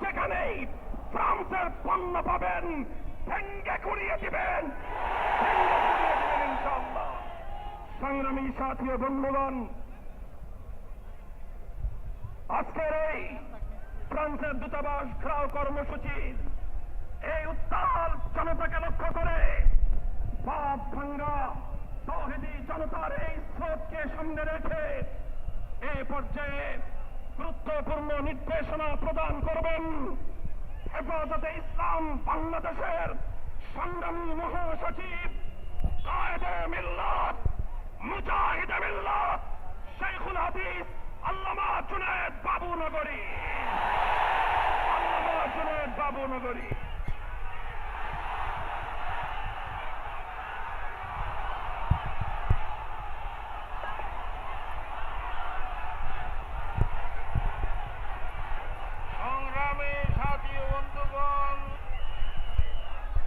যেখানেই ফ্রান্সের পণ্য পাবেন ভেঙ্গে কুড়িয়ে দিবেন, ইনশাআল্লাহ। সংগ্রামী সাথী ও বন্ধুগণ, আজকের এই ফ্রান্সের দূতাবাস ঘেরাও কর্মসূচির এই উত্তাল জনতাকে লক্ষ্য করে পাপ ভাঙ্গা তৌহিদি জনতার এই স্রোতকে সামনে রেখে এই পর্যায়ে গুরুত্বপূর্ণ নির্দেশনা প্রদান করবেন হেফাজতে ইসলাম বাংলাদেশের সংগ্রামী মহাসচিব কায়েদে মিল্লাত মুজাহিদে মিল্লাত শেখুল হাদিস আল্লামা জুনায়েদ বাবু নগরী।